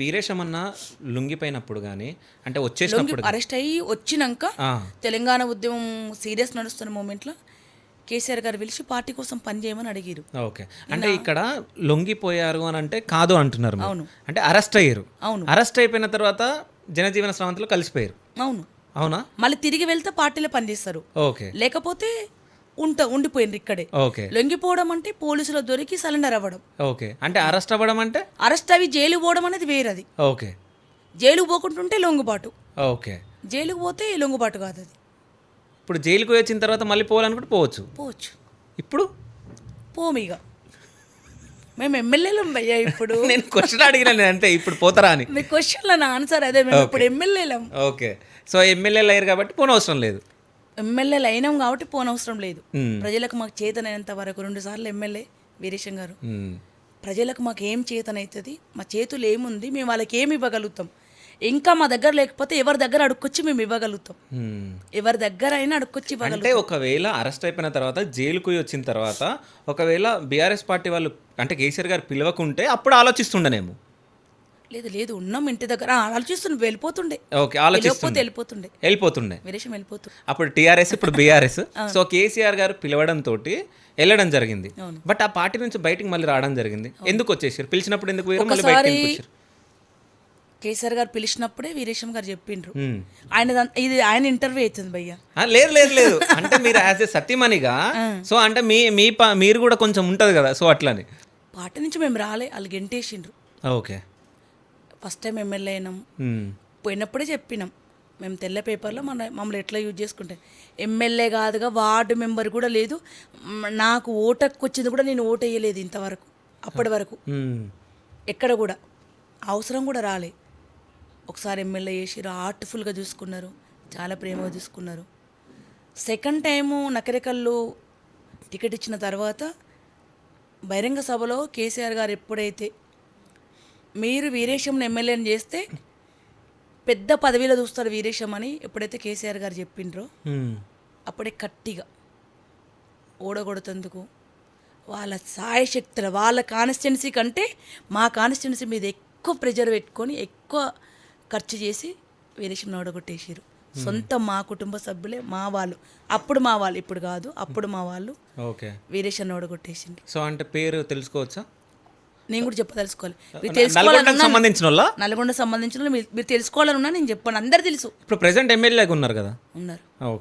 వీరేశమన్న లొంగిపోయినప్పుడు గానీ, అంటే వచ్చేసినప్పుడు అరెస్ట్ అయ్యి వచ్చినాక ఆ! తెలంగాణ ఉద్యమం సీరియస్ నడుస్తున్న మూమెంట్లో కేసీఆర్ గారు పిలిచి పార్టీ కోసం పని చేయమని అడిగారు. ఓకే. అంటే ఇక్కడ లొంగిపోయారు అని అంటే కాదు అంటున్నారు మీరు. అవును. అంటే అరెస్ట్ అయ్యారు. అవును. అరెస్ట్ అయిపోయిన తర్వాత జనజీవన స్రవంతిలో కలిసిపోయారు. అవును. అవునా? మళ్ళీ తిరిగి వెళ్తే పార్టీలో పనిచేస్తారు, ఓకే. లేకపోతే ఉండిపోయినారు ఇక్కడే. ఓకే. లొంగిపోవడం అంటే పోలీసులు దొరికి సరెండర్ అవ్వడం. ఓకే. అంటే అరెస్ట్ అవ్వడం అంటే? అరెస్ట్ అవి జైలుకు పోవడం అనేది వేరది. ఓకే. జైలుకు పోకుంటుంటే లొంగుబాటు, ఓకే. జైలుకు పోతే లొంగుబాటు కాదు. అది ఇప్పుడు జైలుకు వచ్చిన తర్వాత మళ్ళీ పోవాలనుకుంటే పోవచ్చు. ఇప్పుడు పోమిగా మేము ఎమ్మెల్యేలు భయ్యా. ఇప్పుడు నేను క్వశ్చన్ అడిగిన అంతే, ఇప్పుడు పోతారా అని. మీ క్వశ్చన్లో నా ఆన్సర్ అదే. మేము ఇప్పుడు ఎమ్మెల్యేలం. ఓకే. సో ఎమ్మెల్యేలు అయ్యారు కాబట్టి పోనవసరం లేదు. ఎమ్మెల్యేలు అయినాం కాబట్టి పోనవసరం లేదు. మ్మ్. ప్రజలకు మాకు చేతనైనంత వరకు 2 సార్లు ఎమ్మెల్యే వీరేశం గారు. మ్మ్. ప్రజలకు మాకు ఏం చేతనవుతుంది, మా చేతులు ఏముంది, మేము వాళ్ళకి ఏమి ఇవ్వగలుగుతాం, ఇంకా మా దగ్గర లేకపోతే ఎవరి దగ్గర అడుక్కొచ్చి మేము ఇవ్వగలుగుతాం. మ్మ్. ఎవరి దగ్గర అయినా అడుక్కొచ్చి అంటే ఇవ్వగలుగుతాం. ఒకవేళ అరెస్ట్ అయిపోయిన తర్వాత జైలుకు వచ్చిన తర్వాత ఒకవేళ బీఆర్ఎస్ పార్టీ వాళ్ళు అంటే కేసీఆర్ గారు పిలవకుంటే అప్పుడు ఆలోచిస్తుండనేమో. లేదు ఉన్నాం ఇంటి దగ్గర ఆలోచిస్తుండే, వెళ్ళిపోతుండే. ఓకే. ఆలోచిస్తుండే వెళ్ళిపోతుండే. వీరేశం వెళ్ళిపోతుండే. అప్పుడు టీఆర్ఎస్ ఇప్పుడు బీఆర్ఎస్. సో కేసీఆర్ గారు పిలవడం తోటి వెళ్ళడం జరిగింది. బట్ ఆ పార్టీ నుంచి బయటికి మళ్ళీ రావడం జరిగింది. ఎందుకు వచ్చేసారు? పిలిచినప్పుడు ఎందుకు పోయారు, మళ్ళీ బయటికి ఎందుకు వచ్చారు? కేసీఆర్ గారు పిలిచినప్పుడే వీరేశం గారు చెప్పిండ్రు. మ్మ్. ఇది ఆయన ఇంటర్వ్యూ అవుతుంది భయ్యా. లేదు అంటే మీరు యాజ్ ఏ సత్యమణిగా, సో అంటే మీరు కూడా కొంచెం ఉంటుంది కదా, సో అట్లని పార్టీ నుంచి మేము రాలే, వాళ్ళు గెంటేసిండ్రు. ఓకే. ఫస్ట్ టైం ఎమ్మెల్యే అయినాం. మ్మ్. పోయినప్పుడే చెప్పినాం, మేము తెల్ల పేపర్లో మమ్మల్ని ఎట్లా యూజ్ చేసుకుంటే ఎమ్మెల్యే కాదుగా, వార్డు మెంబర్ కూడా లేదు, నాకు ఓటకు వచ్చింది కూడా నేను ఓటు వేయలేదు ఇంతవరకు. అప్పటి వరకు మ్మ్. ఎక్కడ కూడా అవసరం కూడా రాలే. ఒకసారి ఎమ్మెల్యే చేసిరు, ఆర్ట్ఫుల్గా చూసుకున్నారు, చాలా ప్రేమగా చూసుకున్నారు. సెకండ్ టైము నకరికల్లు టికెట్ ఇచ్చిన తర్వాత బహిరంగ సభలో కేసీఆర్ గారు ఎప్పుడైతే మీరు వీరేశంను ఎమ్మెల్యేని చేస్తే పెద్ద పదవిలో చూస్తారు వీరేశం అని ఎప్పుడైతే కేసీఆర్ గారు చెప్పిండ్రో మ్మ్. అప్పుడే గట్టిగా ఓడగొడుతందుకు వాళ్ళ సాయశక్తుల వాళ్ళ కాన్స్టిట్యున్సీ కంటే మా కాన్స్టిట్యున్సీ మీద ఎక్కువ ప్రెజర్ పెట్టుకొని ఎక్కువ ఖర్చు చేసి వీరేశంను ఓడగొట్టేసారు. సొంత మా కుటుంబ సభ్యులే, మా వాళ్ళు, అప్పుడు మా వాళ్ళు, ఇప్పుడు కాదు, అప్పుడు మా వాళ్ళు ఓకే. వీరేశంను ఓడగొట్టేసిండ్రు. సో అంటే పేరు తెలుసుకోవచ్చా? నేను కూడా చెప్పదలుచుకోవాలి. మీరు నల్గొండకు సంబంధించిన వాళ్ళ? నల్గొండ సంబంధించిన మీరు తెలుసుకోవాలనున్నా నేను చెప్పాను, అందరు తెలుసు. ఇప్పుడు ప్రెసెంట్ ఎమ్మెల్యేగా ఉన్నారు కదా. ఉన్నారు. ఓకే.